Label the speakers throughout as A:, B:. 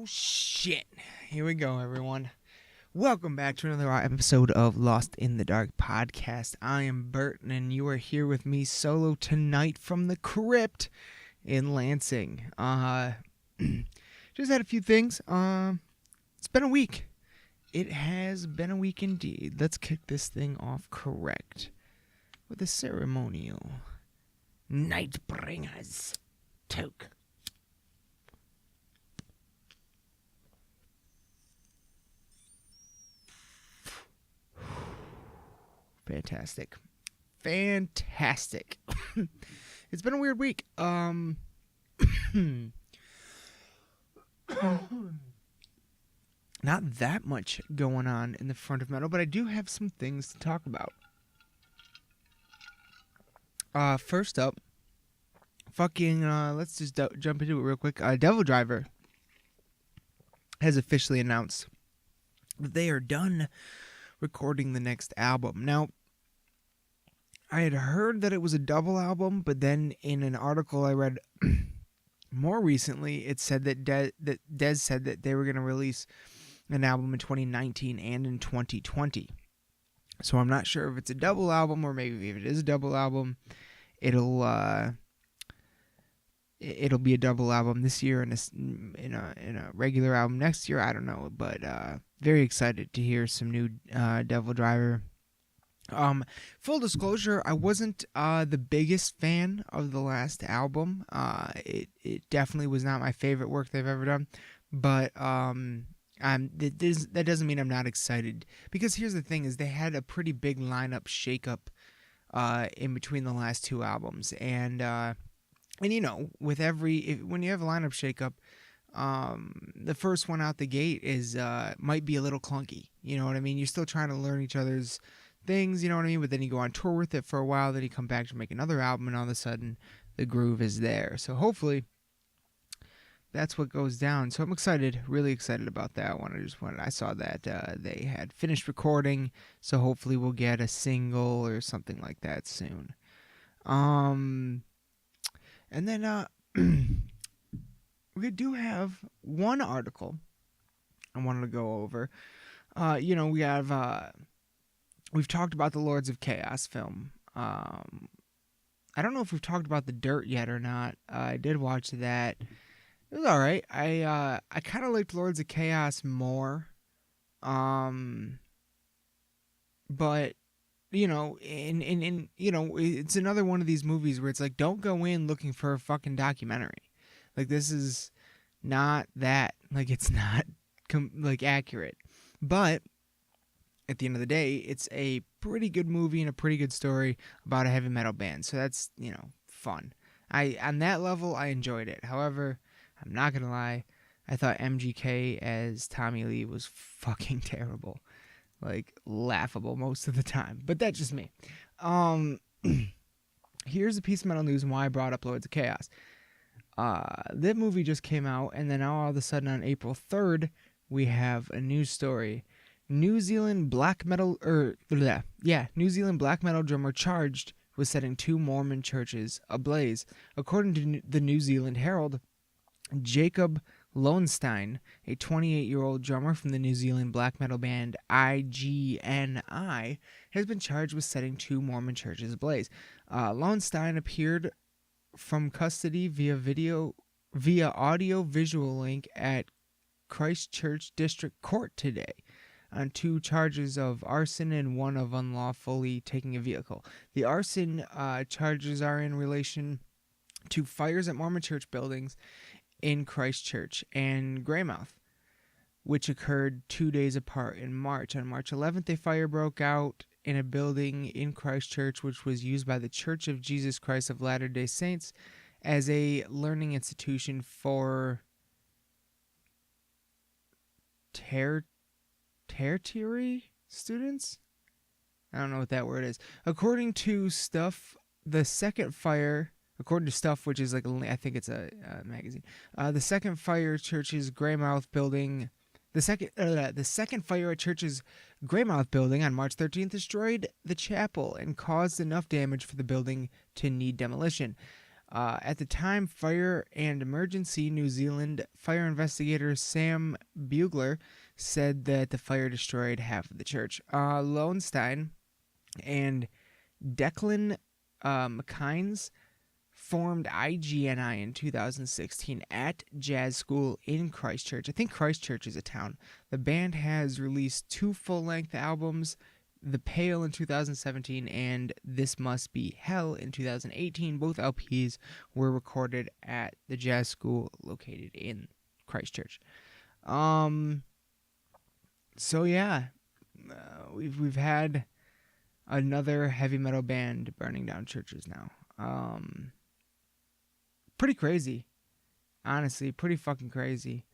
A: Oh shit. Here we go, everyone. Welcome back to another episode of Lost in the Dark podcast. I am Burton, and you are here with me solo tonight from the crypt in Lansing. Just had a few things. It's been a week. It has been a week indeed. Let's kick this thing off correct with a ceremonial Nightbringer's toke. Fantastic. It's been a weird week. Not that much going on in the front of metal, but I do have some things to talk about. First up, let's just jump into it real quick. Devil Driver has officially announced that they are done recording the next album. Now, I had heard that it was a double album, but then in an article I read more recently, it said that Dez said that they were going to release an album in 2019 and in 2020. So I'm not sure if it's a double album, or maybe if it is a double album, it'll be a double album this year and in a regular album next year. I don't know, but very excited to hear some new Devil Driver. Full disclosure, I wasn't the biggest fan of the last album. It definitely was not my favorite work they've ever done, but that doesn't mean I'm not excited, because here's the thing: is they had a pretty big lineup shakeup in between the last two albums, and you know, when you have a lineup shakeup, the first one out the gate is might be a little clunky. You know what I mean? You're still trying to learn each other's things, you know what I mean? But then you go on tour with it for a while, then you come back to make another album, and all of a sudden the groove is there. So hopefully that's what goes down. So I'm excited, really excited about that one. I saw that they had finished recording, so hopefully we'll get a single or something like that soon. And then we do have one article I wanted to go over. We have we've talked about the Lords of Chaos film. I don't know if we've talked about The Dirt yet or not. I did watch that. It was all right. I kind of liked Lords of Chaos more. But you know, it's another one of these movies where it's like, don't go in looking for a fucking documentary. Like, this is not that. Like, it's not accurate. But at the end of the day, it's a pretty good movie and a pretty good story about a heavy metal band. So that's, fun. On that level, I enjoyed it. However, I'm not gonna lie, I thought MGK as Tommy Lee was fucking terrible. Like, laughable most of the time. But that's just me. Here's a piece of metal news and why I brought up Lords of Chaos. That movie just came out, and then all of a sudden on April 3rd, we have a news story. New Zealand black metal drummer charged with setting two Mormon churches ablaze. According to the New Zealand Herald, Jacob Lowenstein, a 28-year-old drummer from the New Zealand black metal band IGNI, has been charged with setting two Mormon churches ablaze. Lowenstein appeared from custody via audio-visual link at Christchurch District Court today on two charges of arson and one of unlawfully taking a vehicle. The arson charges are in relation to fires at Mormon church buildings in Christchurch and Greymouth, which occurred 2 days apart in March. On March 11th, a fire broke out in a building in Christchurch, which was used by the Church of Jesus Christ of Latter-day Saints as a learning institution for tertiary students? I don't know what that word is. According to Stuff, which is like, I think it's a magazine. The second fire at Church's Greymouth building, the second fire at Church's Greymouth building on March 13th destroyed the chapel and caused enough damage for the building to need demolition. At the time, Fire and Emergency New Zealand fire investigator Sam Bugler said that the fire destroyed half of the church. Lowenstein and Declan McKines formed IGNI in 2016 at Jazz School in Christchurch. I think Christchurch is a town. The band has released 2 full-length albums, The Pale in 2017 and This Must Be Hell in 2018. Both LPs were recorded at the Jazz School located in Christchurch. So yeah, we've had another heavy metal band burning down churches now. Pretty crazy. Honestly, pretty fucking crazy.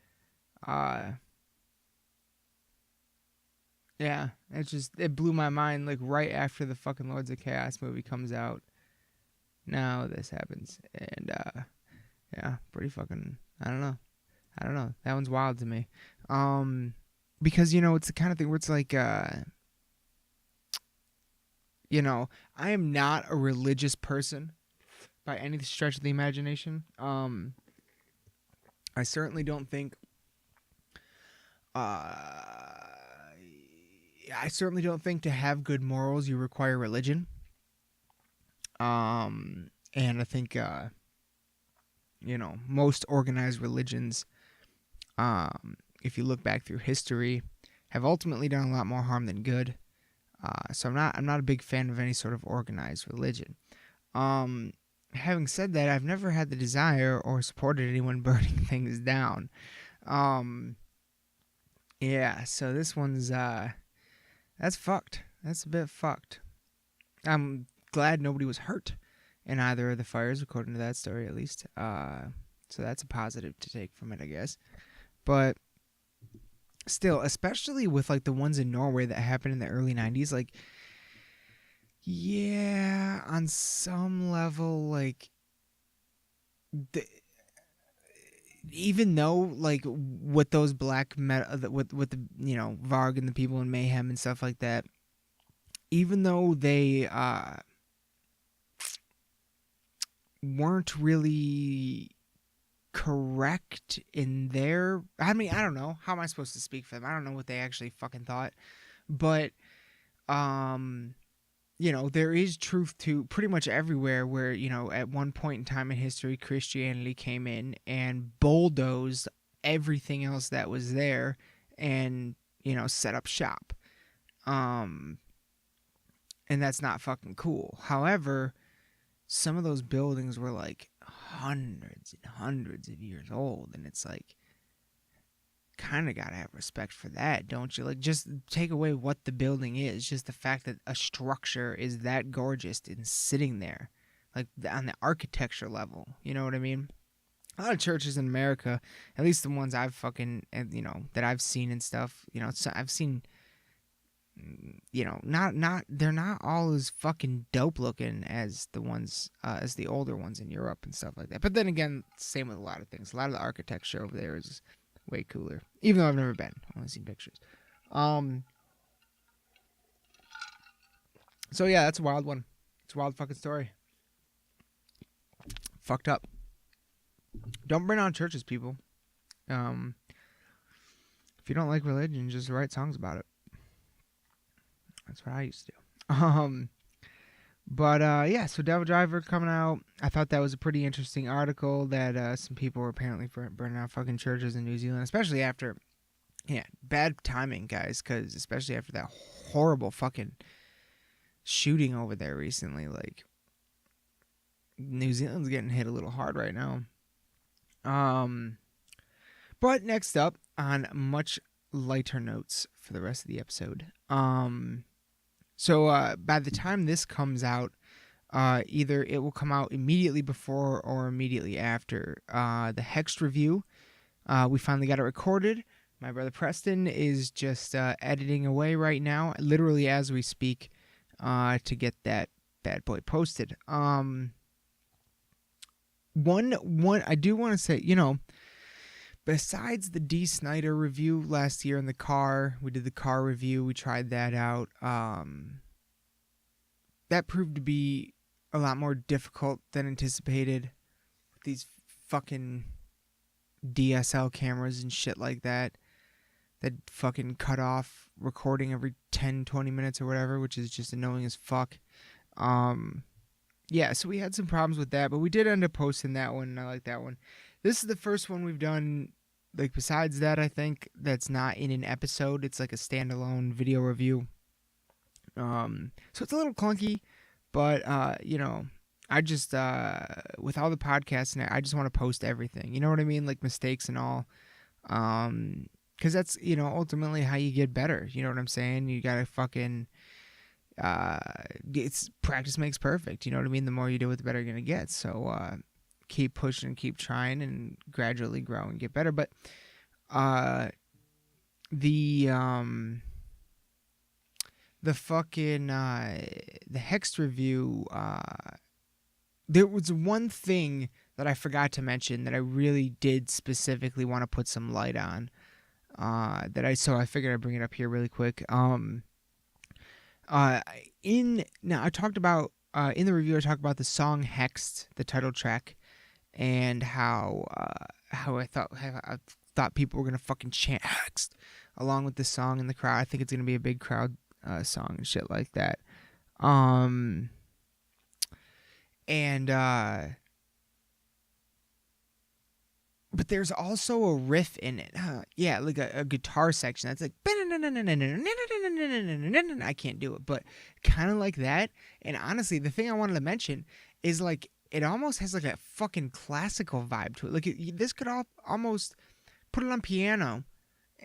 A: Yeah, it blew my mind, like, right after the fucking Lords of Chaos movie comes out. Now this happens. And, yeah, pretty fucking, I don't know. That one's wild to me. Because, it's the kind of thing where it's like, I am not a religious person by any stretch of the imagination. I certainly don't think to have good morals you require religion. And I think most organized religions, if you look back through history, have ultimately done a lot more harm than good. So I'm not a big fan of any sort of organized religion. Having said that, I've never had the desire or supported anyone burning things down. Yeah, so this one's, that's fucked. That's a bit fucked. I'm glad nobody was hurt in either of the fires, according to that story at least. So that's a positive to take from it, I guess. But still, especially with, like, the ones in Norway that happened in the early 90s, like, yeah, on some level, like, even though, like, with those black metal, with the, Varg and the people in Mayhem and stuff like that, even though they weren't really correct in their, I mean, I don't know, how am I supposed to speak for them? I don't know what they actually fucking thought, but there is truth to pretty much everywhere where, at one point in time in history, Christianity came in and bulldozed everything else that was there and, set up shop. And that's not fucking cool. However, some of those buildings were like hundreds and hundreds of years old, and it's like, kind of gotta have respect for that, don't you? Like, just take away what the building is, just the fact that a structure is that gorgeous and sitting there, like, on the architecture level, you know what I mean? A lot of churches in America, at least the ones I've fucking, that I've seen and stuff, I've seen, they're not all as fucking dope looking as the ones, as the older ones in Europe and stuff like that. But then again, same with a lot of things. A lot of the architecture over there is way cooler, even though I've never been. I've only seen pictures. So yeah, that's a wild one. It's a wild fucking story. Fucked up. Don't burn down churches, people. If you don't like religion, just write songs about it. That's what I used to do. But yeah, so Devil Driver coming out. I thought that was a pretty interesting article that some people were apparently burning out fucking churches in New Zealand, especially after, bad timing, guys, because especially after that horrible fucking shooting over there recently, like, New Zealand's getting hit a little hard right now. But next up, on much lighter notes for the rest of the episode, so by the time this comes out, either it will come out immediately before or immediately after the Hext review. We finally got it recorded. My brother Preston is just editing away right now, literally as we speak, to get that bad boy posted. One I do want to say, besides the D. Snyder review last year in the car, we did the car review, we tried that out. That proved to be a lot more difficult than anticipated. these fucking DSL cameras and shit like that fucking cut off recording every 10, 20 minutes or whatever, which is just annoying as fuck. Yeah, so we had some problems with that, but we did end up posting that one, and I like that one. This is the first one we've done, like, besides that, I think, that's not in an episode. It's like a standalone video review. So it's a little clunky, but, I just, with all the podcasts in it, I just want to post everything. You know what I mean? Like, mistakes and all. Because that's, ultimately how you get better. You know what I'm saying? You gotta fucking, it's practice makes perfect. You know what I mean? The more you do it, the better you're gonna get. So, keep pushing, keep trying, and gradually grow and get better. But, the fucking, the Hex review, there was one thing that I forgot to mention that I really did specifically want to put some light on, so I figured I'd bring it up here really quick. Now I talked about, in the review, I talked about the song Hexed, the title track, and how I thought people were gonna fucking chant Hexed along with the song in the crowd. I think it's gonna be a big crowd song and shit like that. But there's also a riff in it. Yeah, like a guitar section that's like, I can't do it, but kind of like that. And honestly, the thing I wanted to mention is, like, it almost has like a fucking classical vibe to it. Like, this could almost put it on piano,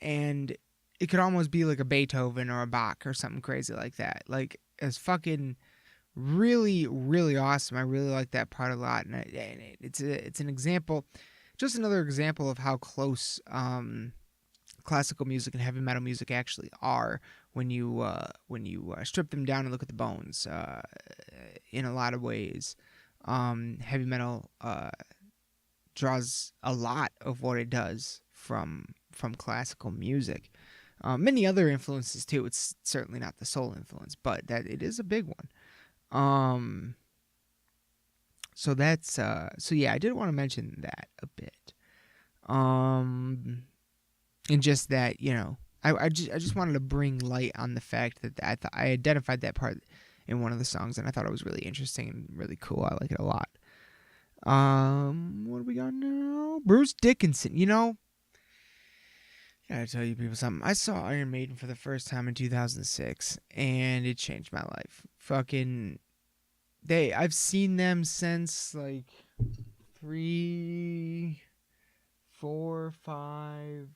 A: and it could almost be like a Beethoven or a Bach or something crazy like that. Like, it's fucking really, really awesome. I really like that part a lot, and it's an example, just another example of how close classical music and heavy metal music actually are when you strip them down and look at the bones. In a lot of ways, heavy metal draws a lot of what it does from classical music. Many other influences too. It's certainly not the sole influence, but that it is a big one. So that's so yeah, I did want to mention that a bit. And just that, I just wanted to bring light on the fact that I identified that part in one of the songs, and I thought it was really interesting and really cool. I like it a lot. What do we got now? Bruce Dickinson. Gotta tell you people something. I saw Iron Maiden for the first time in 2006, and it changed my life. Fucking, I've seen them since, like, 3, 4, 5,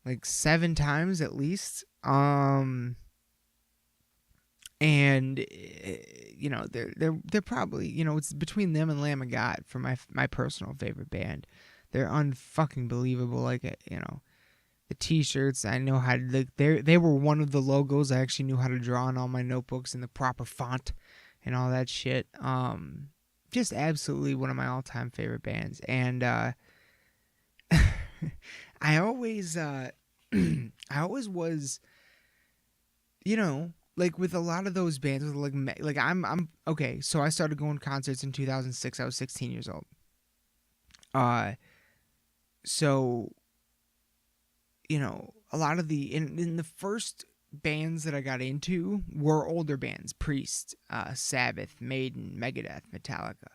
A: like 7 times at least. And they're probably, it's between them and Lamb of God for my personal favorite band. They're unfucking believable. Like, the t-shirts, I know how to, they were one of the logos I actually knew how to draw on all my notebooks in the proper font and all that shit. Just absolutely one of my all-time favorite bands. And I always was, like, with a lot of those bands, with like I'm okay. So I started going to concerts in 2006. I was 16 years old. So, a lot of in the first bands that I got into were older bands: Priest, Sabbath, Maiden, Megadeth, Metallica,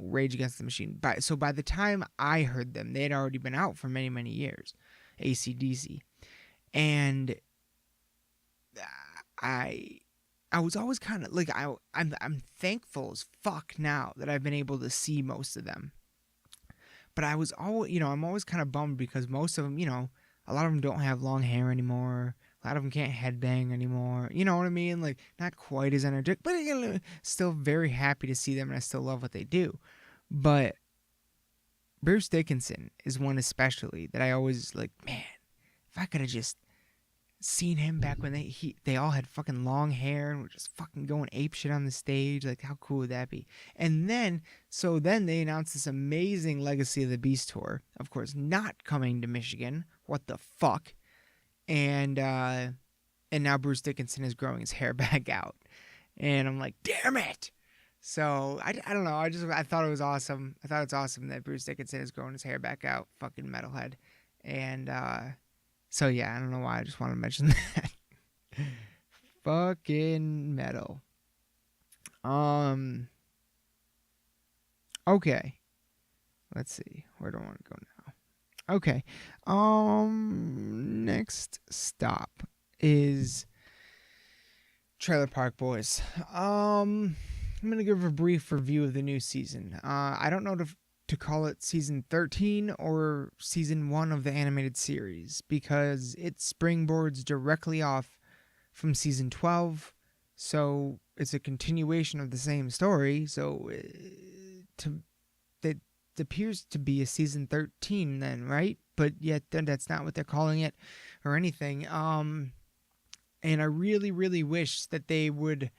A: Rage Against the Machine. So by the time I heard them, they had already been out for many, many years. AC/DC. And I was always kind of like, I'm thankful as fuck now that I've been able to see most of them. But I was always, I'm always kind of bummed because most of them, a lot of them don't have long hair anymore. A lot of them can't headbang anymore. You know what I mean? Like, not quite as energetic, but still very happy to see them, and I still love what they do. But Bruce Dickinson is one especially that I always like, man, if I could have just seen him back when they all had fucking long hair and were just fucking going apeshit on the stage, like, how cool would that be? And then they announced this amazing Legacy of the Beast tour, of course not coming to Michigan. What the fuck? And now Bruce Dickinson is growing his hair back out, and I'm like, damn it! So I don't know. I thought it was awesome. I thought it's awesome that Bruce Dickinson is growing his hair back out. Fucking metalhead. And so yeah, I don't know why. I just want to mention that. Fucking metal. Um. Okay. Let's see. Where do I want to go now? Okay. Next stop is Trailer Park Boys. I'm gonna give a brief review of the new season. I don't know to call it season 13 or season 1 of the animated series because it springboards directly off from season 12, so it's a continuation of the same story. So it appears to be a season 13 then, right? But yet that's not what they're calling it or anything. And I really, really wish that they would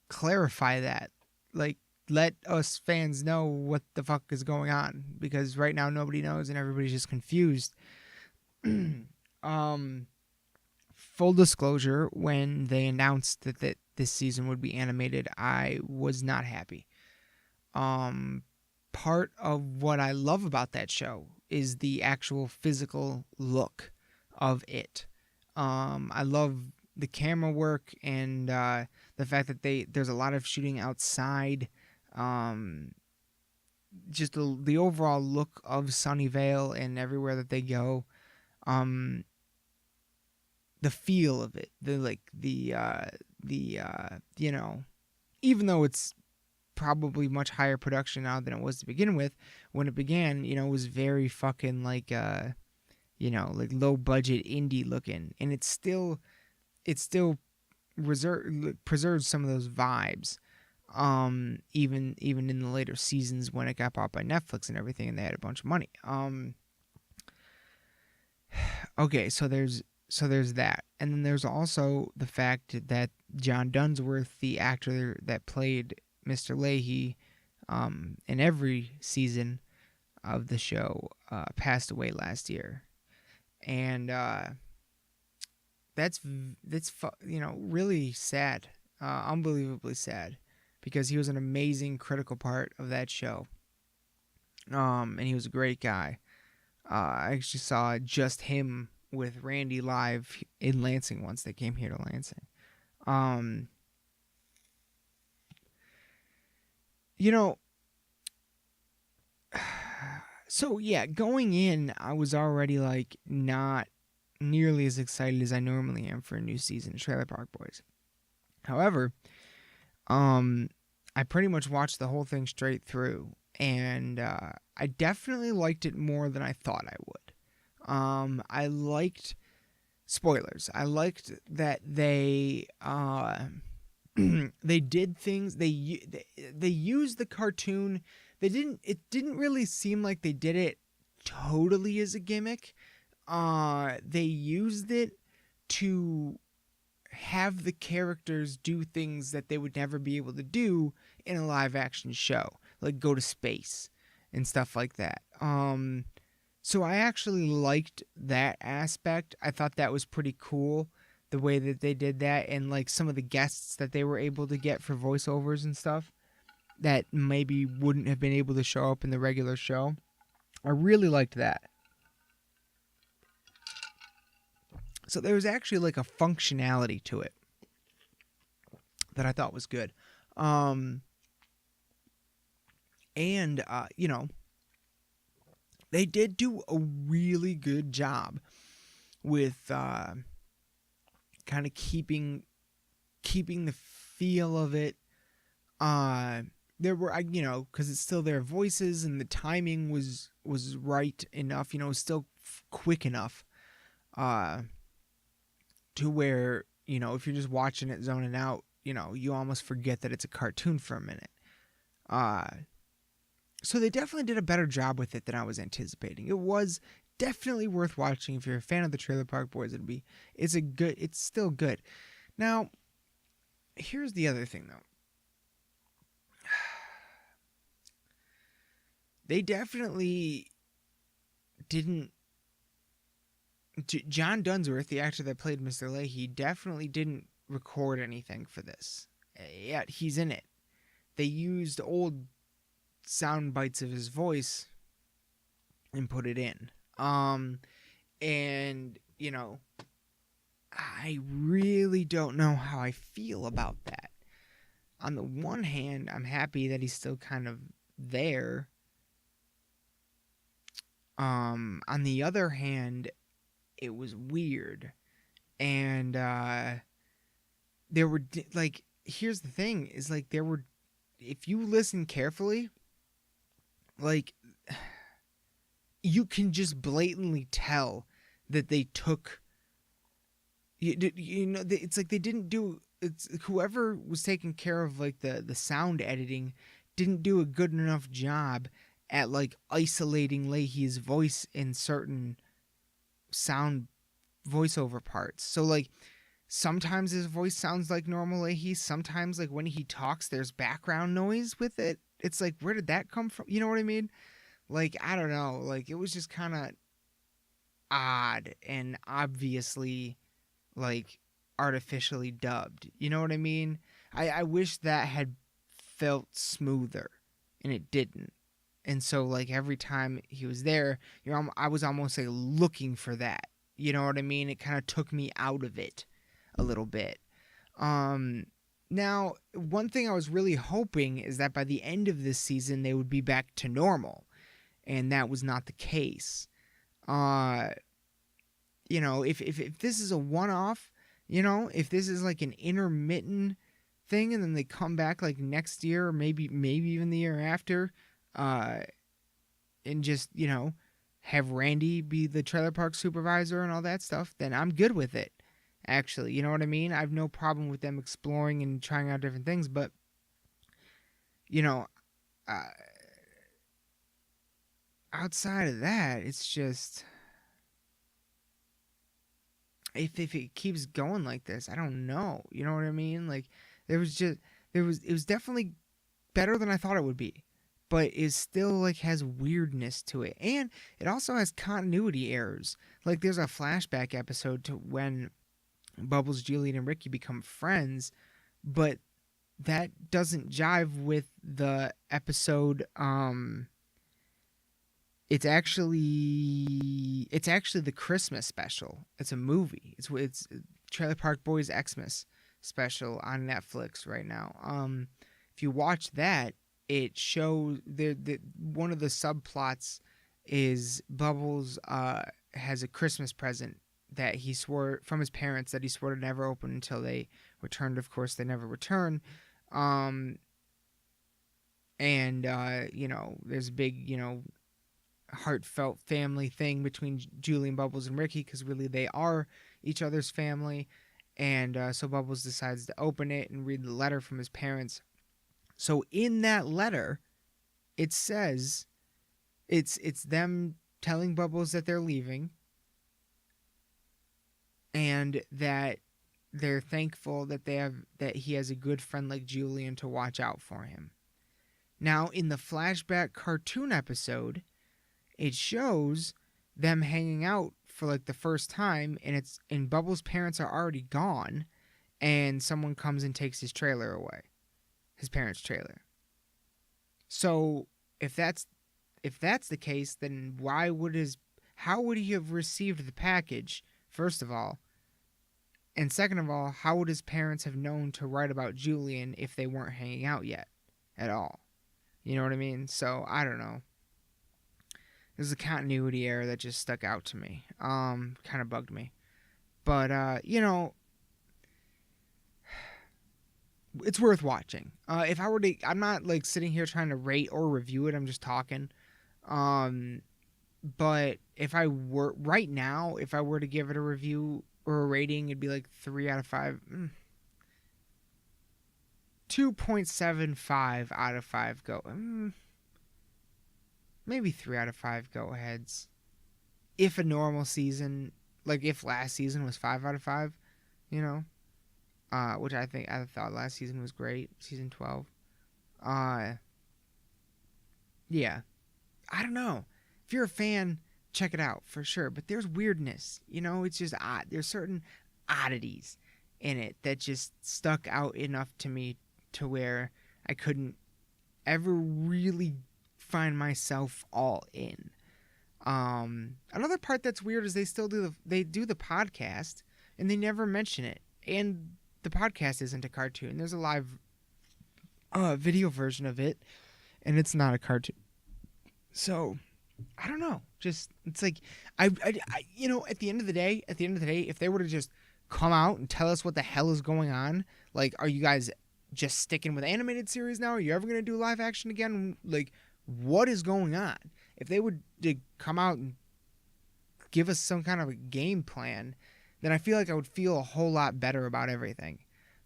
A: clarify that. Like, let us fans know what the fuck is going on, because right now nobody knows and everybody's just confused. Full disclosure, when they announced that this season would be animated, I was not happy. Part of what I love about that show is the actual physical look of it. I love the camera work and the fact that there's a lot of shooting outside. Just the overall look of Sunnyvale and everywhere that they go. The feel of it, even though it's probably much higher production now than it was to begin with. When it began, it was very fucking like low budget indie looking, and it still preserves some of those vibes. Even in the later seasons when it got bought by Netflix and everything, and they had a bunch of money. Okay, so there's that, and then there's also the fact that John Dunsworth, the actor that played Mr. Leahy, in every season of the show, passed away last year, and that's really sad, unbelievably sad, because he was an amazing critical part of that show, and he was a great guy. I actually saw just him with Randy live in Lansing once. They came here to Lansing. So yeah, going in, I was already like not nearly as excited as I normally am for a new season of Trailer Park Boys. However, I pretty much watched the whole thing straight through, and I definitely liked it more than I thought I would. I liked spoilers. I liked that they they did things. They used the cartoon. It didn't really seem like they did it totally as a gimmick. They used it to have the characters do things that they would never be able to do in a live action show, like go to space and stuff like that. So I actually liked that aspect. I thought that was pretty cool, the way that they did that, and like some of the guests that they were able to get for voiceovers and stuff that maybe wouldn't have been able to show up in the regular show. I really liked that. So there was actually like a functionality to it that I thought was good. They did do a really good job with kind of keeping the feel of it. There were, because it's still their voices and the timing was right enough, it was still quick enough to where, if you're just watching it zoning out, you almost forget that it's a cartoon for a minute. So they definitely did a better job with it than I was anticipating. It was definitely worth watching. If you're a fan of the Trailer Park Boys, it's still good. Now, here's the other thing though. They definitely didn't. John Dunsworth, the actor that played Mr. Leahy, definitely didn't record anything for this. Yet he's in it. they used old sound bites of his voice and put it in. And I really don't know how I feel about that. On the one hand, I'm happy that he's still kind of there. On the other hand, it was weird. And there were like, here's the thing is like there were, if you listen carefully, like you can just blatantly tell that they took it's like they didn't do, it's whoever was taking care of like the sound editing didn't do a good enough job at like isolating Leahy's voice in certain sound voiceover parts. So like sometimes his voice sounds like normal Leahy, sometimes like when he talks there's background noise with it. It's like, where did that come from? You know what I mean? Like, I don't know, like it was just kind of odd and obviously like artificially dubbed. You know what I mean? I wish that had felt smoother, and it didn't. And so like every time he was there, I was almost like looking for that. You know what I mean? It kind of took me out of it a little bit. Now, one thing I was really hoping is that by the end of this season they would be back to normal, and that was not the case. If this is a one-off, if this is like an intermittent thing, and then they come back like next year or maybe even the year after, and just have Randy be the trailer park supervisor and all that stuff, then I'm good with it. Actually, you know what I mean? I have no problem with them exploring and trying out different things, but outside of that, it's just, if it keeps going like this, I don't know. You know what I mean? Like it was definitely better than I thought it would be, but it still like has weirdness to it, and it also has continuity errors. Like there's a flashback episode to when Bubbles, Julian, and Ricky become friends, but that doesn't jive with the episode. It's actually the Christmas special. It's a movie. It's Trailer Park Boys Xmas special on Netflix right now. If you watch that, it shows the one of the subplots is Bubbles has a Christmas present that he swore from his parents that he swore to never open until they returned. Of course, they never return. There's a big heartfelt family thing between Julian, Bubbles, and Ricky, because really they are each other's family. And so Bubbles decides to open it and read the letter from his parents. So in that letter, it says it's them telling Bubbles that they're leaving, and that they're thankful that he has a good friend like Julian to watch out for him. Now, in the flashback cartoon episode, it shows them hanging out for like the first time, and Bubbles' parents are already gone, and someone comes and takes his trailer away, his parents' trailer. So if that's the case, then how would he have received the package, first of all? And second of all, how would his parents have known to write about Julian if they weren't hanging out yet at all? You know what I mean? So I don't know. There's a continuity error that just stuck out to me. Kind of bugged me. But, it's worth watching. If I were to, I'm not like sitting here trying to rate or review it. I'm just talking. But if I were, right now, if I were to give it a review or a rating, it'd be like 3 out of 5. 2.75 out of 5 go. Maybe 3 out of 5 go-aheads. If a normal season, like if last season was 5 out of 5, which I thought last season was great, season 12. Yeah. I don't know. If you're a fan, check it out for sure. But there's weirdness, it's just odd. There's certain oddities in it that just stuck out enough to me to where I couldn't ever really find myself all in. Another part that's weird is they do the podcast and they never mention it. And the podcast isn't a cartoon. There's a live video version of it, and it's not a cartoon. So I don't know. Just it's like I at the end of the day, if they were to just come out and tell us what the hell is going on, like, are you guys just sticking with animated series now? Are you ever gonna do live action again? Like, what is going on? If they would come out and give us some kind of a game plan, then I feel like I would feel a whole lot better about everything.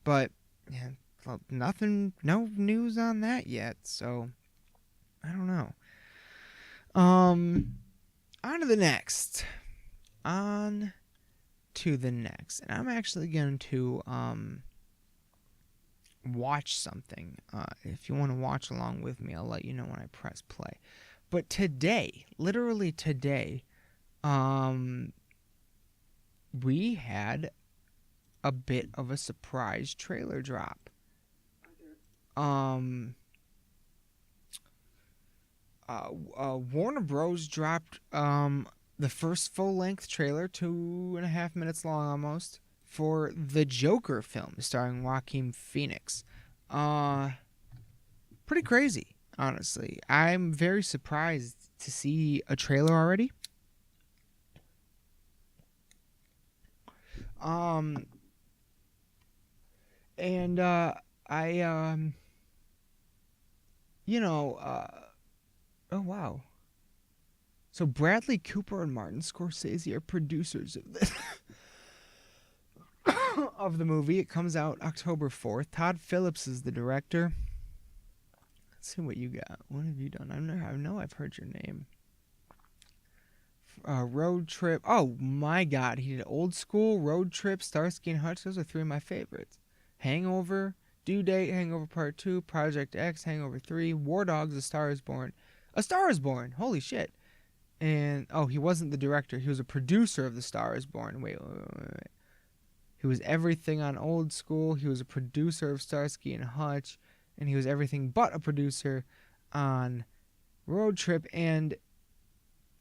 A: But yeah, well, no news on that yet. So I don't know. On to the next. And I'm actually going to watch something. If you want to watch along with me, I'll let you know when I press play. But today, literally today, we had a bit of a surprise trailer drop. Warner Bros. Dropped the first full-length trailer, 2.5 minutes long almost, for the Joker film starring Joaquin Phoenix. Pretty crazy, honestly. I'm very surprised to see a trailer already. Oh wow. So Bradley Cooper and Martin Scorsese are producers of this of the movie. It comes out October 4th. Todd Phillips is the director. Let's see what you got. What have you done? I know I've heard your name. Road Trip. Oh my God, he did Old School, Road Trip, Starsky and Hutch. Those are 3 of my favorites. Hangover, Due Date, Hangover Part 2, Project X, Hangover 3, War Dogs, A Star Is Born. A Star Is Born. Holy shit. And, he wasn't the director. He was a producer of The Star Is Born. Wait. He was everything on Old School. He was a producer of Starsky and Hutch. And he was everything but a producer on Road Trip. And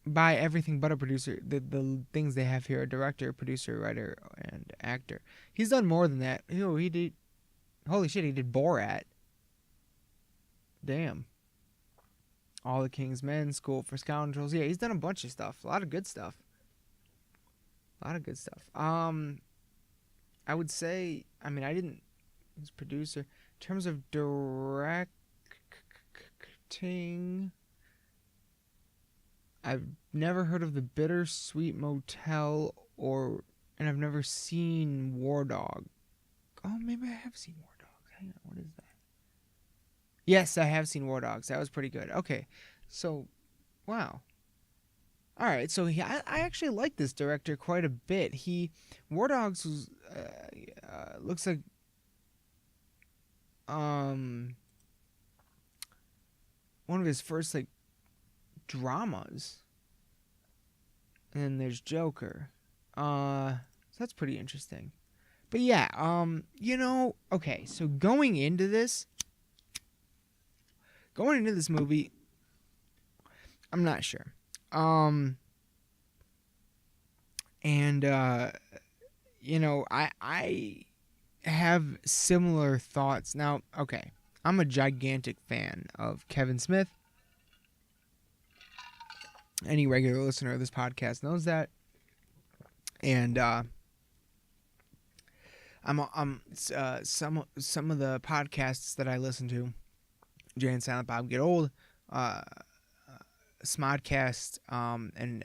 A: by everything but a producer, the things they have here are director, producer, writer, and actor. He's done more than that. He did... Holy shit, he did Borat. Damn. All the King's Men, School for Scoundrels. Yeah, he's done a bunch of stuff. A lot of good stuff. I would say, I didn't... He's producer. In terms of directing... I've never heard of The Bittersweet Motel and I've never seen War Dog. Oh, maybe I have seen War Dogs. Hang on, what is that? Yes, I have seen War Dogs. That was pretty good. Okay, so, wow. All right, so I actually like this director quite a bit. War Dogs was looks like one of his first dramas. And then there's Joker. So that's pretty interesting. But yeah, okay, so going into this movie, I'm not sure. I have similar thoughts. Now, okay, I'm a gigantic fan of Kevin Smith. Any regular listener of this podcast knows that. And some of the podcasts that I listen to, Jay and Silent Bob Get Old, Smodcast, and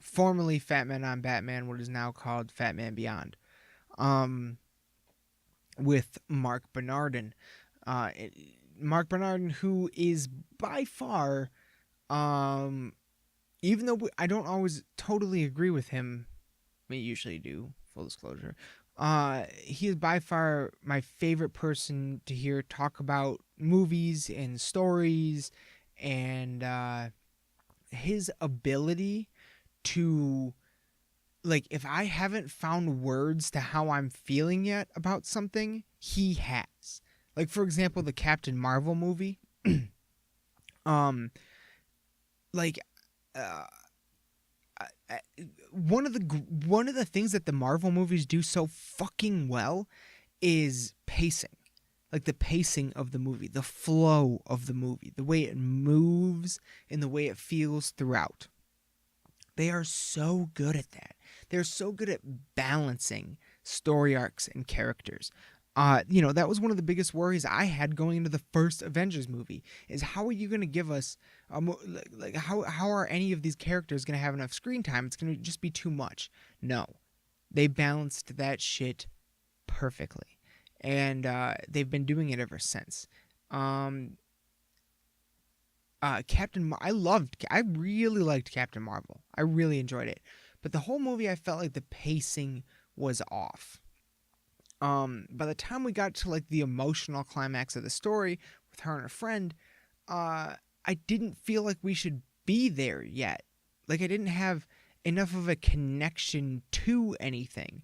A: formerly Fat Man on Batman, what is now called Fat Man Beyond, with Mark Bernardin. Mark Bernardin, who is by far, even though I don't always totally agree with him, I usually do, full disclosure, he is by far my favorite person to hear talk about movies and stories, and his ability to, if I haven't found words to how I'm feeling yet about something, he has. Like, for example, the Captain Marvel movie. um, like, uh, one of the things that the Marvel movies do so fucking well is pacing. Like the pacing of the movie, the flow of the movie, the way it moves and the way it feels throughout. They are so good at that. They're so good at balancing story arcs and characters. That was one of the biggest worries I had going into the first Avengers movie. Is how are you going to give us, how are any of these characters going to have enough screen time? It's going to just be too much. No, they balanced that shit perfectly, and they've been doing it ever since. I really liked Captain Marvel. I really enjoyed it, but the whole movie I felt like the pacing was off. By the time we got to like the emotional climax of the story with her and her friend, I didn't feel like we should be there yet. Like I didn't have enough of a connection to anything.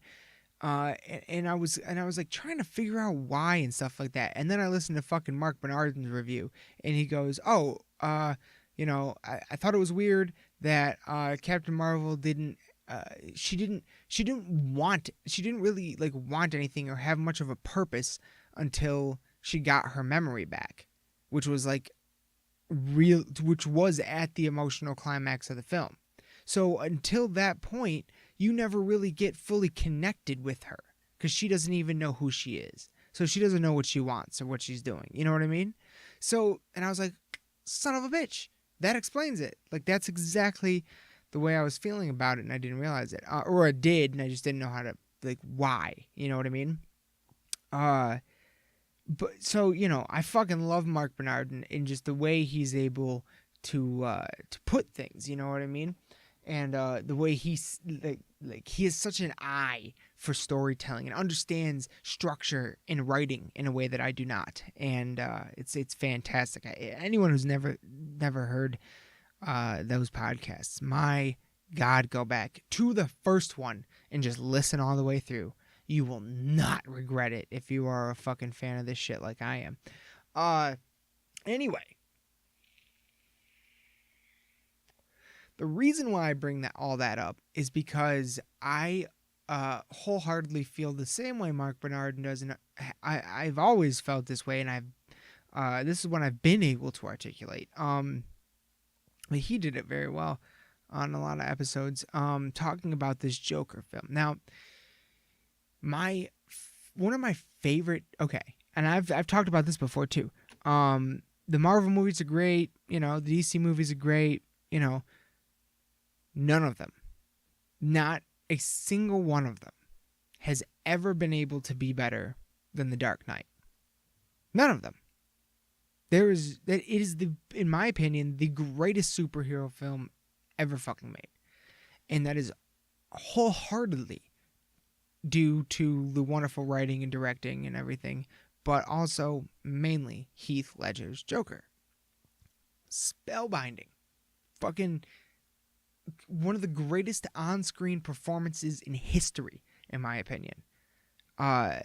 A: And I was like trying to figure out why and stuff like that. And then I listened to fucking Mark Bernardin's review, and he goes, "Oh, I thought it was weird that Captain Marvel didn't. She didn't really like want anything or have much of a purpose until she got her memory back, which was like which was at the emotional climax of the film. So until that point, you never really get fully connected with her because she doesn't even know who she is. So she doesn't know what she wants or what she's doing. You know what I mean? So, and I was like, son of a bitch, that explains it. Like that's exactly the way I was feeling about it, and I didn't realize it, or I did, and I just didn't know how to like why. You know what I mean? But so I fucking love Mark Bernardin in just the way he's able to put things. You know what I mean? And the way he's like he has such an eye for storytelling and understands structure in writing in a way that I do not, and it's fantastic. Anyone who's never heard those podcasts, my God, go back to the first one and just listen all the way through. You will not regret it if you are a fucking fan of this shit like I am. Anyway. The reason why I bring all that up is because I wholeheartedly feel the same way Mark Bernardin does, and I've always felt this way, and this is what I've been able to articulate. But he did it very well on a lot of episodes, talking about this Joker film. Now, one of my favorite, and I've talked about this before too. The Marvel movies are great, the DC movies are great, None of them, not a single one of them, has ever been able to be better than The Dark Knight. None of them. It is in my opinion, the greatest superhero film ever fucking made. And that is wholeheartedly due to the wonderful writing and directing and everything, but also mainly Heath Ledger's Joker. Spellbinding. Fucking one of the greatest on-screen performances in history, in my opinion. And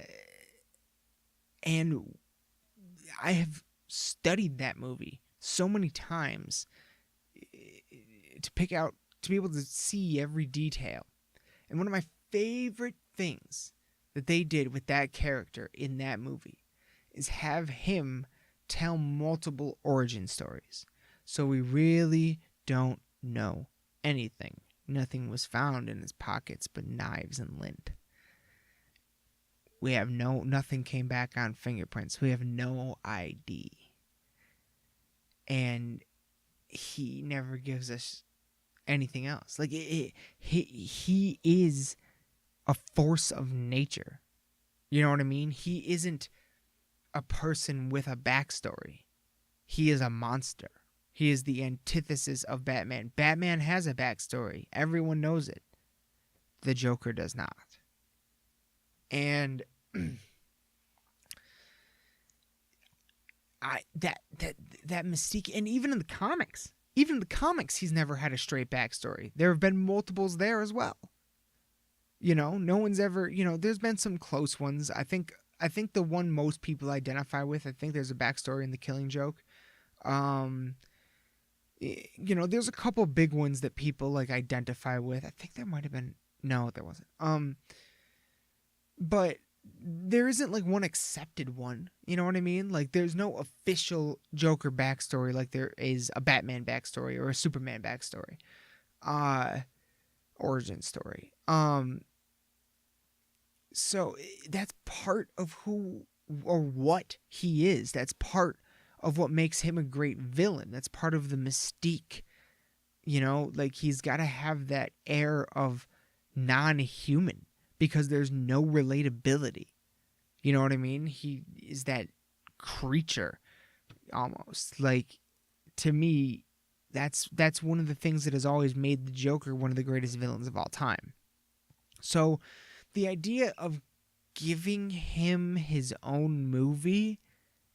A: I have studied that movie so many times to be able to see every detail. And one of my favorite things that they did with that character in that movie is have him tell multiple origin stories. So we really don't know anything. Nothing was found in his pockets but knives and lint. We have nothing came back on fingerprints. We have no ID. And he never gives us anything else. Like he is a force of nature. You know what I mean? He isn't a person with a backstory. He is a monster. He is the antithesis of Batman. Batman has a backstory. Everyone knows it. The Joker does not. And that mystique, and even in the comics, he's never had a straight backstory. There have been multiples there as well. No one's ever, there's been some close ones. I think think the one most people identify with, I think there's a backstory in The Killing Joke. Um, there's a couple big ones that people like identify with. I think there might have been, no, there wasn't. But there isn't like one accepted one. You know what I mean? Like there's no official Joker backstory like there is a Batman backstory or a Superman backstory. Origin story. So that's part of who or what he is. That's part of what makes him a great villain. That's part of the mystique. Like he's got to have that air of non-human because there's no relatability. You know what I mean? He is that creature almost. Like to me, that's one of the things that has always made the Joker one of the greatest villains of all time. So the idea of giving him his own movie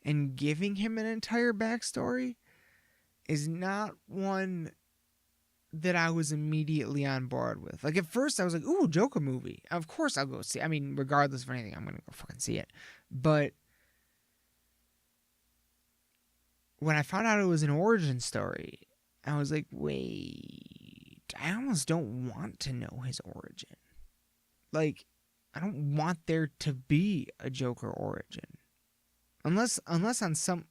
A: and giving him an entire backstory is not one that I was immediately on board with. Like at first I was like, ooh, Joker movie. Of course I'll go see it. I mean, regardless of anything, I'm going to go fucking see it. But when I found out it was an origin story, I was like, wait, I almost don't want to know his origin. Like, I don't want there to be a Joker origin. Unless on some,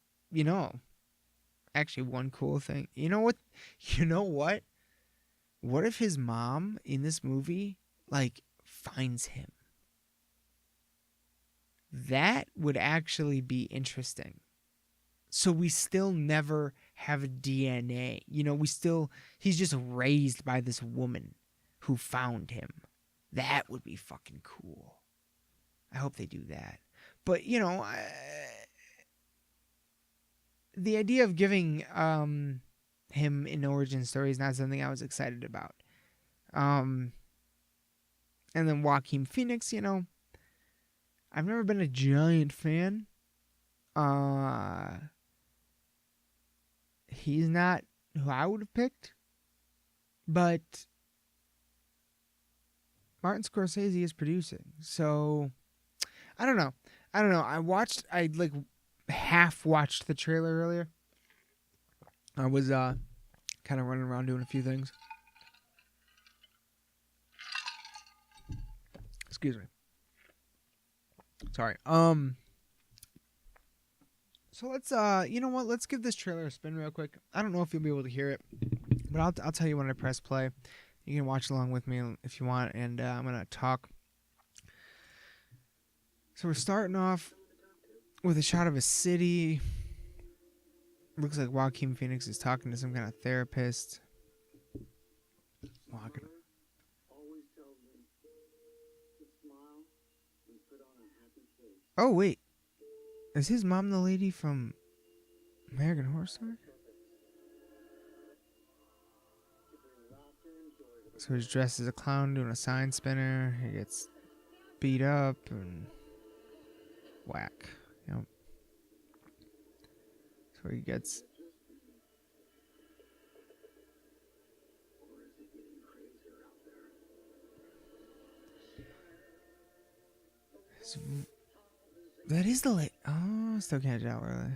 A: actually one cool thing. You know what? What if his mom in this movie, like, finds him? That would actually be interesting. So we still never have DNA. He's just raised by this woman who found him. That would be fucking cool. I hope they do that. But, the idea of giving him an origin story is not something I was excited about. And then Joaquin Phoenix, I've never been a giant fan. He's not who I would have picked. But Martin Scorsese is producing. So, I don't know. I half watched the trailer earlier. I was kind of running around doing a few things. Excuse me. Sorry. So let's let's give this trailer a spin real quick. I don't know if you'll be able to hear it, but I'll tell you when I press play. You can watch along with me if you want, and I'm gonna talk. So we're starting off with a shot of a city. Looks like Joaquin Phoenix is talking to some kind of therapist. Walking. Oh wait, is his mom the lady from American Horror Story? So he's dressed as a clown doing a sign spinner. He gets beat up and whack. Yep. So he gets. That is the late. Oh, still can't tell really.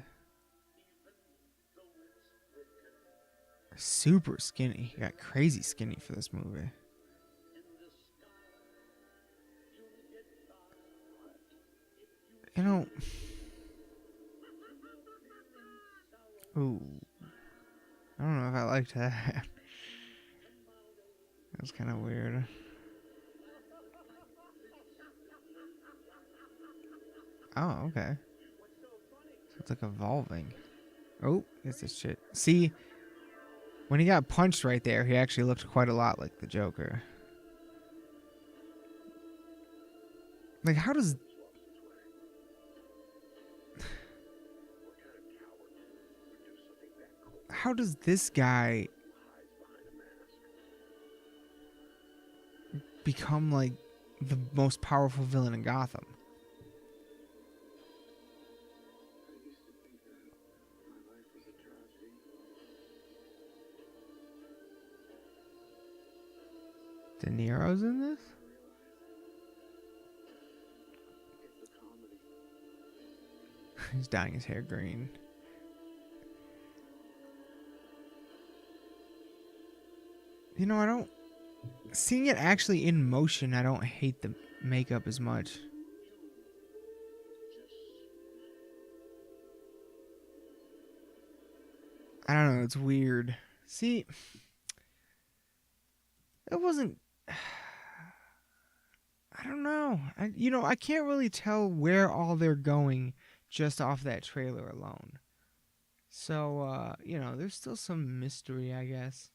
A: Super skinny. He got crazy skinny for this movie. Ooh. I don't know if I liked that. That was kind of weird. Oh, okay. So it's like evolving. Oh, it's this shit. See, when he got punched right there, he actually looked quite a lot like the Joker. Like, how does this guy become like the most powerful villain in Gotham? De Niro's in this? He's dyeing his hair green. You know, I don't... Seeing it actually in motion, I don't hate the makeup as much. I don't know, it's weird. See, it wasn't... I don't know. I can't really tell where all they're going just off that trailer alone. So, there's still some mystery, I guess.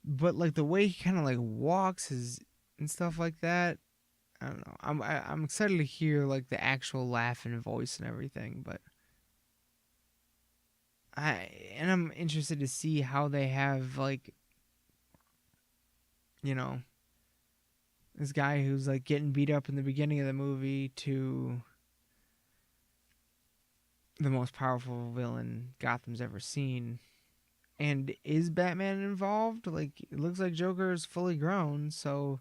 A: But like the way he kind of like walks and stuff like that, I don't know. I'm excited to hear like the actual laugh and voice and everything, but I'm interested to see how they have like, this guy who's like getting beat up in the beginning of the movie to the most powerful villain Gotham's ever seen. And is Batman involved? Like, it looks like Joker is fully grown, so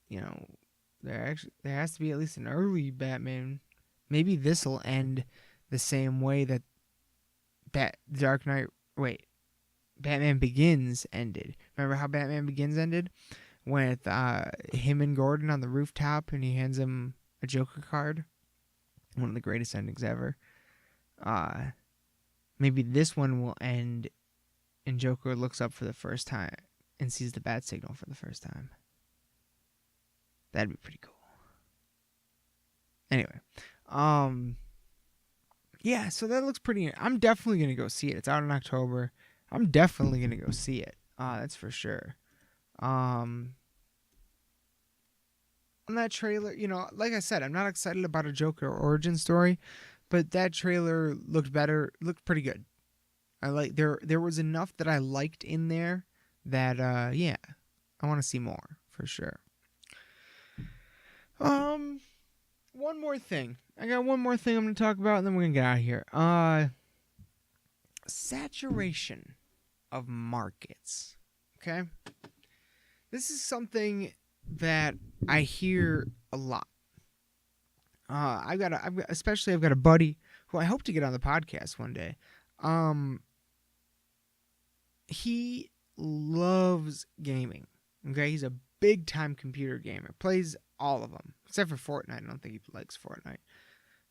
A: there has to be at least an early Batman. Maybe this will end the same way that Batman Begins ended. Remember how Batman Begins ended? With him and Gordon on the rooftop, and he hands him a Joker card. One of the greatest endings ever. Maybe this one will end, and Joker looks up for the first time and sees the bat signal for the first time. That'd be pretty cool. Anyway, yeah, so that looks pretty... I'm definitely going to go see it. It's out in October. I'm definitely going to go see it. That's for sure. On that trailer, like I said, I'm not excited about a Joker origin story, but that trailer looked pretty good. There was enough that I liked in there that I want to see more for sure. One more thing. I got one more thing I'm going to talk about, and then we're going to get out of here. Saturation of markets. Okay? This is something that I hear a lot. I've got a buddy who I hope to get on the podcast one day. He loves gaming. Okay, he's a big time computer gamer. Plays all of them except for Fortnite. I don't think he likes Fortnite,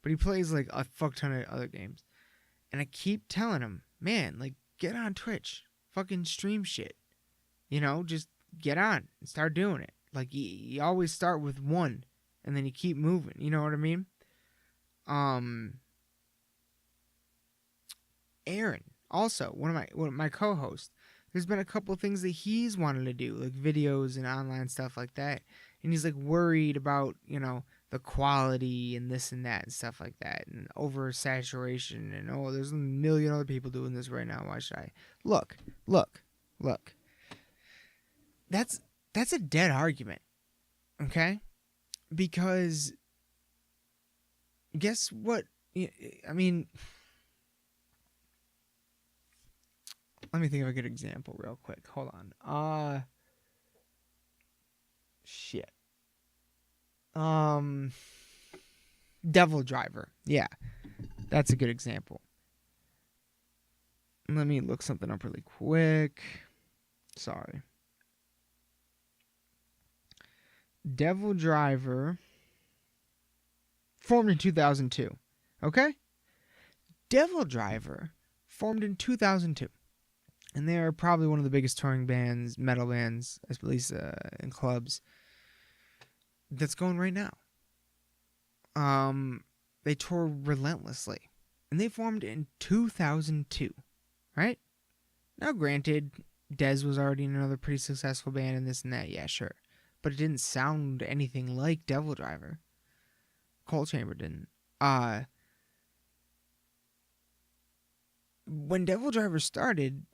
A: but he plays like a fuck ton of other games. And I keep telling him, man, like get on Twitch, fucking stream shit. Just get on and start doing it. Like you always start with one, and then you keep moving. You know what I mean? Aaron, also one of my co-hosts. There's been a couple of things that he's wanted to do, like videos and online stuff like that. And he's like worried about, the quality and this and that and stuff like that, and oversaturation, and there's a million other people doing this right now. Why should I? Look. That's a dead argument. Okay? Because guess what? I mean, let me think of a good example real quick. Hold on. Shit. Devil Driver. Yeah. That's a good example. Let me look something up really quick. Sorry. Devil Driver formed in 2002. Okay? Devil Driver formed in 2002. And they are probably one of the biggest touring bands, metal bands, at least in clubs, that's going right now. They tour relentlessly. And they formed in 2002. Right? Now, granted, Dez was already in another pretty successful band and this and that. Yeah, sure. But it didn't sound anything like Devil Driver. Cold Chamber didn't. When Devil Driver started,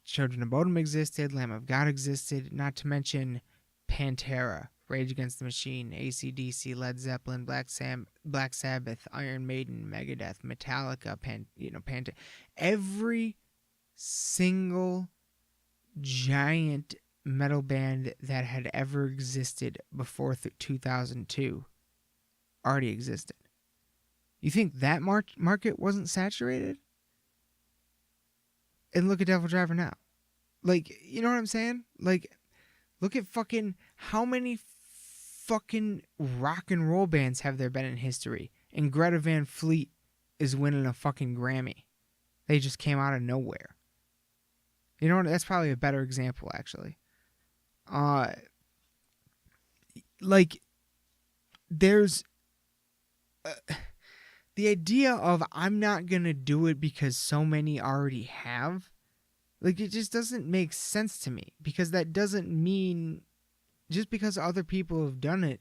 A: Children of Bodom existed, Lamb of God existed, not to mention Pantera, Rage Against the Machine, AC/DC, Led Zeppelin, Black Sabbath, Iron Maiden, Megadeth, Metallica, Pantera. Every single giant metal band that had ever existed before 2002 already existed. You think that market wasn't saturated? And look at Devil Driver now. Like, you know what I'm saying? Like, look at fucking how many fucking rock and roll bands have there been in history? And Greta Van Fleet is winning a fucking Grammy. They just came out of nowhere. You know what? That's probably a better example, actually. Like, there's the idea of I'm not gonna do it because so many already have. Like, it just doesn't make sense to me, because that doesn't mean, just because other people have done it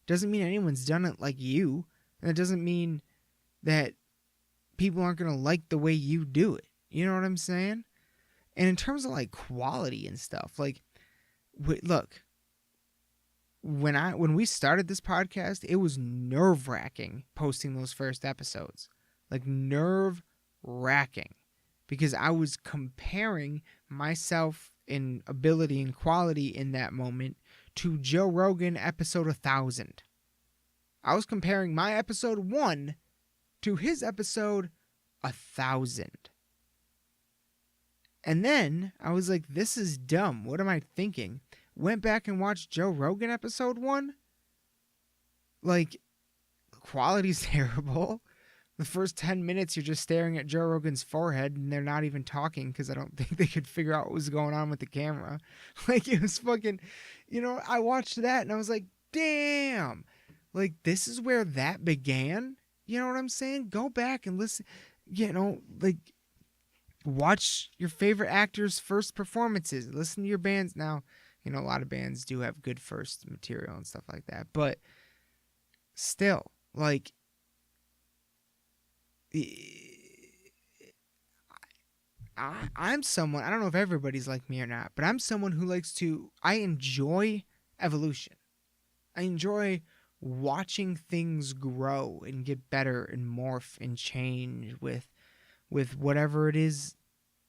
A: doesn't mean anyone's done it like you, and it doesn't mean that people aren't gonna like the way you do it. You know what I'm saying? And in terms of like quality and stuff, like, look, when we started this podcast, it was nerve-wracking posting those first episodes. Like, nerve-wracking, because I was comparing myself in ability and quality in that moment to Joe Rogan episode 1000. I was comparing my episode 1 to his episode 1000. And then I was like, this is dumb. What am I thinking? Went back and watched Joe Rogan episode 1. Like, quality's terrible. The first 10 minutes, you're just staring at Joe Rogan's forehead, and they're not even talking because I don't think they could figure out what was going on with the camera. Like, it was fucking, I watched that and I was like, damn. Like, this is where that began. You know what I'm saying? Go back and listen, like, watch your favorite actors' first performances. Listen to your bands. Now, a lot of bands do have good first material and stuff like that. But still, like, I'm someone, I don't know if everybody's like me or not, but I'm someone who I enjoy evolution. I enjoy watching things grow and get better and morph and change with whatever it is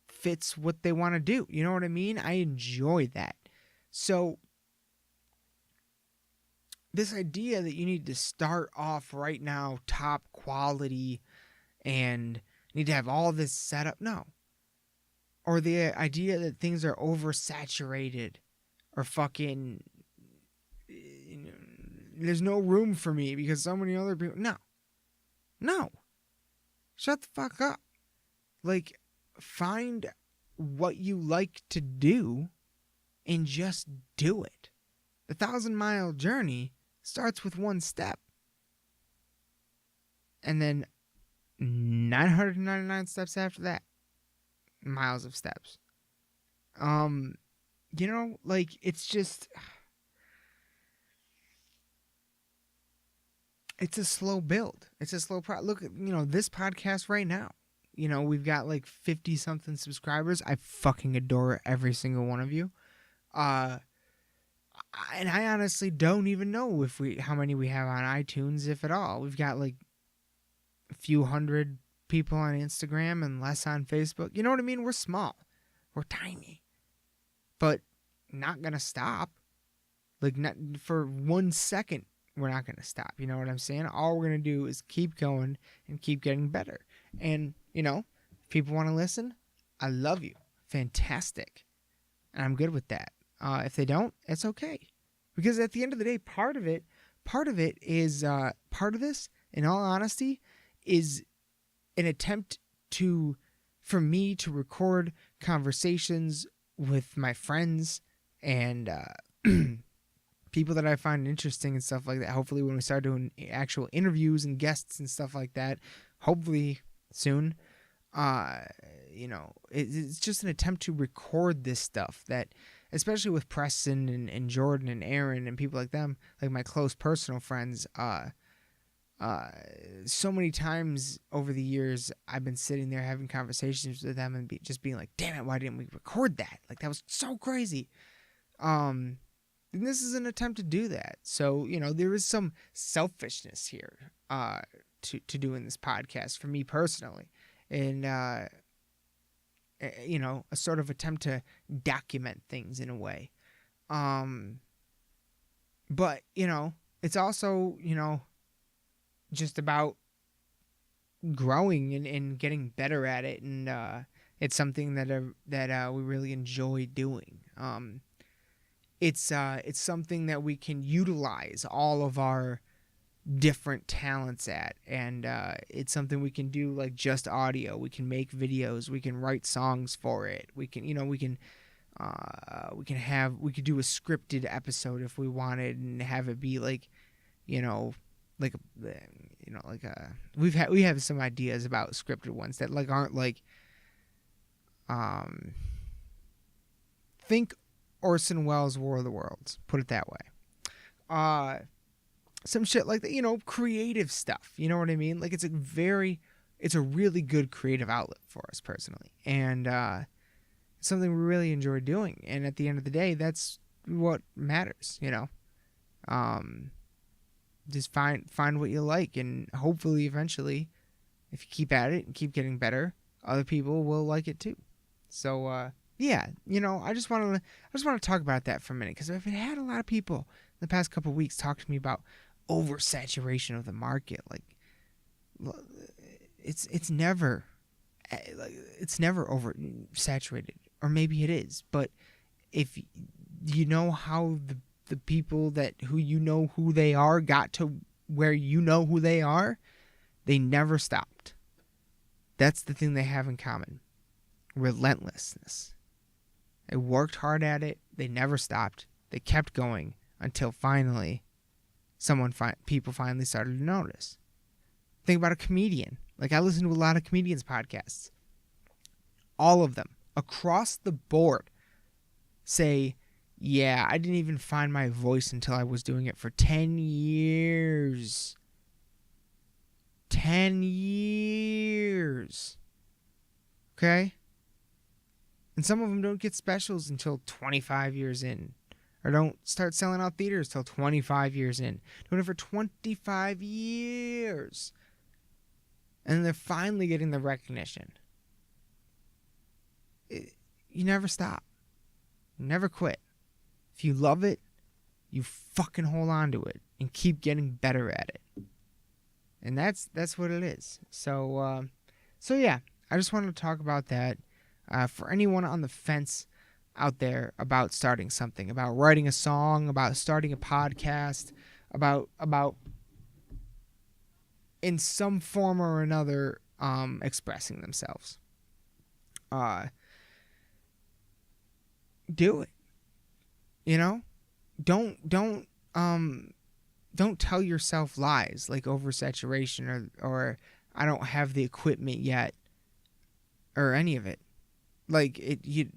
A: fits what they want to do. You know what I mean? I enjoy that. So this idea that you need to start off right now top quality and need to have all this set up, no. Or the idea that things are oversaturated or fucking, there's no room for me because so many other people. No. Shut the fuck up. Like, find what you like to do and just do it. The 1,000-mile journey starts with one step. And then 999 steps after that. Miles of steps. Like, it's just, it's a slow build. It's a slow look at, this podcast right now. We've got like 50 something subscribers. I fucking adore every single one of you. And I honestly don't even know how many we have on iTunes, if at all. We've got like a few hundred people on Instagram and less on Facebook. You know what I mean? We're small. We're tiny. But not going to stop. Like, not for 1 second, we're not going to stop. You know what I'm saying? All we're going to do is keep going and keep getting better. And, if people want to listen, I love you. Fantastic. And I'm good with that. If they don't, it's okay. Because at the end of the day, part of it is, part of this, in all honesty, is an attempt for me to record conversations with my friends and people that I find interesting and stuff like that. Hopefully when we start doing actual interviews and guests and stuff like that, hopefully soon, it's just an attempt to record this stuff that, especially with Preston and Jordan and Aaron and people like them, like my close personal friends, so many times over the years, I've been sitting there having conversations with them and just being like, damn it, why didn't we record that? Like, that was so crazy. And this is an attempt to do that. So, there is some selfishness here to doing this podcast for me personally. And, a sort of attempt to document things in a way. But, it's also, just about growing and getting better at it, and it's something that we really enjoy doing. It's something that we can utilize all of our different talents at, and it's something we can do, like just audio. We can make videos, we can write songs for it, we can we could do a scripted episode if we wanted, and have it be like, like we have some ideas about scripted ones that like aren't like think Orson Welles' War of the Worlds, put it that way. Some shit like that, creative stuff, you know what I mean? Like it's a really good creative outlet for us personally, and something we really enjoy doing. And at the end of the day, that's what matters, just find what you like, and hopefully eventually, if you keep at it and keep getting better, other people will like it too. So yeah, I just want to talk about that for a minute, because I've had a lot of people in the past couple of weeks talk to me about oversaturation of the market. Like it's never oversaturated, or maybe it is, but if you know how the people who they are got to where who they are, they never stopped. That's the thing they have in common: relentlessness. They worked hard at it. They never stopped. They kept going until finally people finally started to notice. Think about a comedian. Like, I listen to a lot of comedians' podcasts. All of them, across the board, say, yeah, I didn't even find my voice until I was doing it for 10 years. 10 years. Okay? And some of them don't get specials until 25 years in. Or don't start selling out theaters till 25 years in. Doing it for 25 years. And they're finally getting the recognition. You never stop. You never quit. If you love it, you fucking hold on to it and keep getting better at it. And that's what it is. So yeah, I just wanted to talk about that. For anyone on the fence out there about starting something, about writing a song, about starting a podcast, about in some form or another expressing themselves, do it. Don't tell yourself lies like oversaturation or I don't have the equipment yet, or any of it. You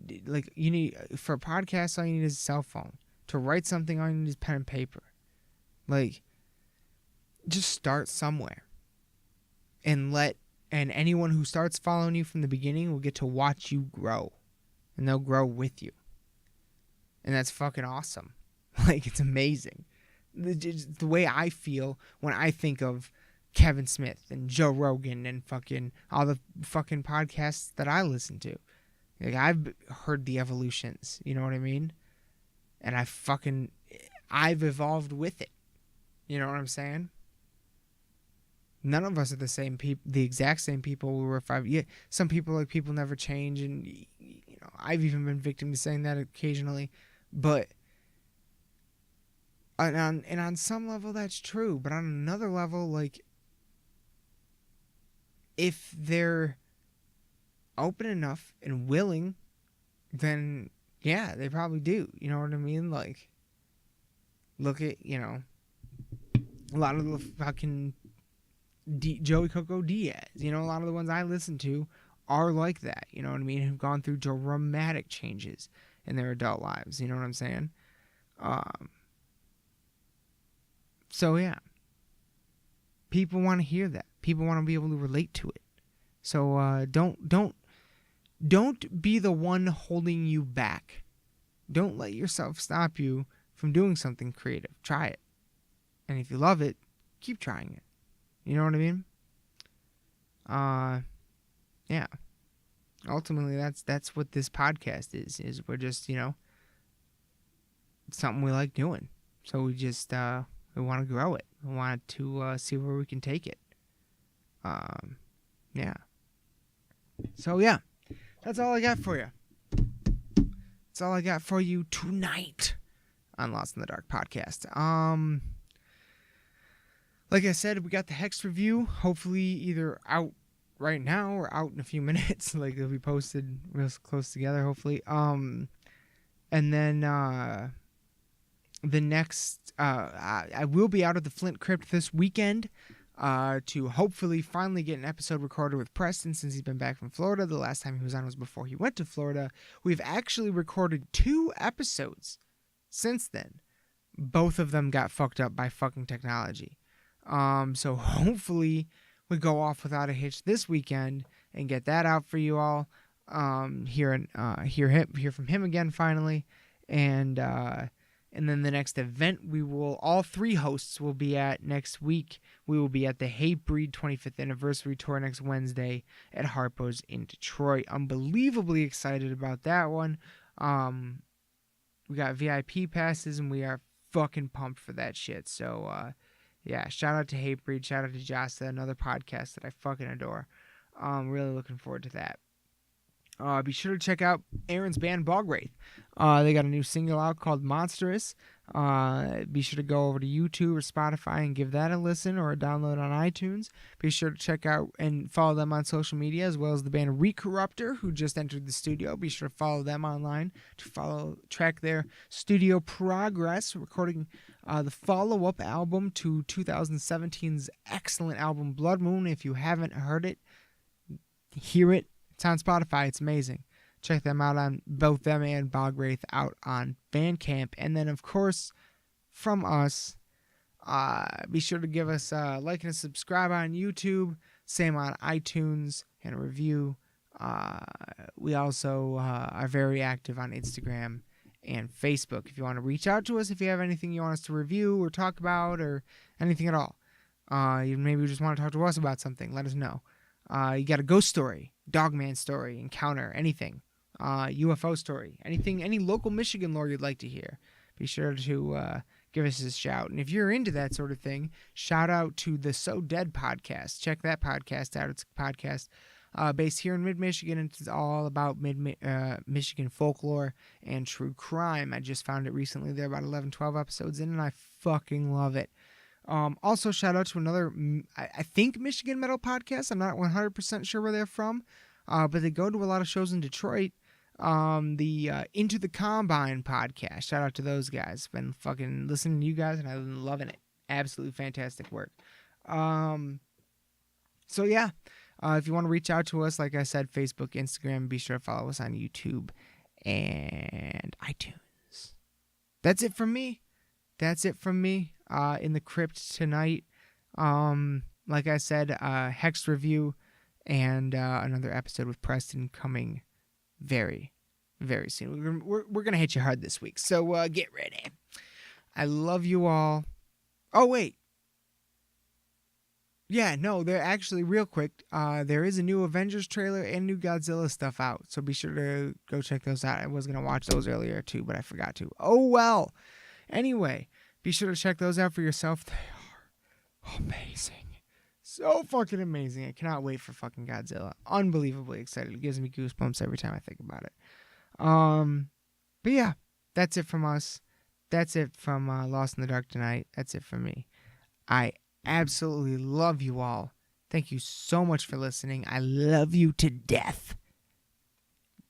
A: need, for a podcast, all you need is a cell phone. To write something, all you need is pen and paper. Like, just start somewhere. And anyone who starts following you from the beginning will get to watch you grow. And they'll grow with you. And that's fucking awesome. Like, it's amazing. The way I feel when I think of Kevin Smith and Joe Rogan and fucking all the fucking podcasts that I listen to. Like, I've heard the evolutions, you know what I mean? And I've evolved with it. You know what I'm saying? None of us are the exact same people we were 5 years. Some people never change, and I've even been victim to saying that occasionally. But on some level that's true, but on another level, like, if they're open enough and willing, then yeah, they probably do. You know what I mean? Like, look at, a lot of the fucking Joey Coco Diaz. A lot of the ones I listen to are like that. You know what I mean? Who've gone through dramatic changes in their adult lives. You know what I'm saying? So yeah, people want to hear that. People want to be able to relate to it. So don't be the one holding you back. Don't let yourself stop you from doing something creative. Try it. And if you love it, keep trying it. You know what I mean? Yeah. Ultimately, that's what this podcast is we're just, something we like doing. So we just, we want to grow it. We want to see where we can take it. Yeah. So, yeah. That's all I got for you. That's all I got for you tonight on Lost in the Dark podcast. Like I said, we got the Hex review. Hopefully either out right now or out in a few minutes. Like, it'll be posted real close together, hopefully. And then the next... I will be out of the Flint Crypt this weekend to hopefully finally get an episode recorded with Preston since he's been back from Florida. The last time he was on was before he went to Florida. We've actually recorded 2 episodes since then. Both of them got fucked up by fucking technology. So hopefully we go off without a hitch this weekend and get that out for you all. Hear from him again finally, and then the next event all 3 hosts will be at next week. We will be at the Hatebreed 25th anniversary tour next Wednesday at Harpo's in Detroit. Unbelievably excited about that one. We got VIP passes and we are fucking pumped for that shit. So, yeah, shout out to Hatebreed, shout out to Jasta, another podcast that I fucking adore. Really looking forward to that. Be sure to check out Aaron's band Bogwraith. They got a new single out called Monstrous. Be sure to go over to YouTube or Spotify and give that a listen or a download on iTunes. Be sure to check out and follow them on social media, as well as the band Recorruptor, who just entered the studio. Be sure to follow them online to track their studio progress, recording the follow-up album to 2017's excellent album Blood Moon. If you haven't heard it, hear it. It's on Spotify. It's amazing. Check them out on both them and Bogwraith out on Bandcamp. And then, of course, from us, be sure to give us a like and a subscribe on YouTube. Same on iTunes and a review. We also are very active on Instagram and Facebook. If you want to reach out to us, if you have anything you want us to review or talk about or anything at all. You maybe just want to talk to us about something, let us know. You got a ghost story, Dogman story, encounter, anything, UFO story, anything, any local Michigan lore you'd like to hear, be sure to give us a shout. And if you're into that sort of thing, shout out to the So Dead podcast. Check that podcast out. It's a podcast based here in mid-Michigan, and it's all about Michigan folklore and true crime. I just found it recently. They're about 11, 12 episodes in, and I fucking love it. Also, shout out to another, I think, Michigan metal podcast. I'm not 100% sure where they're from, but they go to a lot of shows in Detroit. The Into the Combine podcast. Shout out to those guys. Been fucking listening to you guys, and I've been loving it. Absolutely fantastic work. So, yeah, if you want to reach out to us, like I said, Facebook, Instagram, be sure to follow us on YouTube and iTunes. That's it from me. In the crypt tonight. Like I said, Hex review and another episode with Preston coming very, very soon. We're gonna hit you hard this week, so get ready. I love you all. Oh wait, yeah, no, they're actually real quick. There is a new Avengers trailer and new Godzilla stuff out, so be sure to go check those out. I was gonna watch those earlier too, but I forgot to. Oh well. Anyway. Be sure to check those out for yourself. They are amazing. So fucking amazing. I cannot wait for fucking Godzilla. Unbelievably excited. It gives me goosebumps every time I think about it. But yeah, that's it from us. That's it from Lost in the Dark tonight. That's it from me. I absolutely love you all. Thank you so much for listening. I love you to death.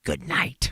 A: Good night.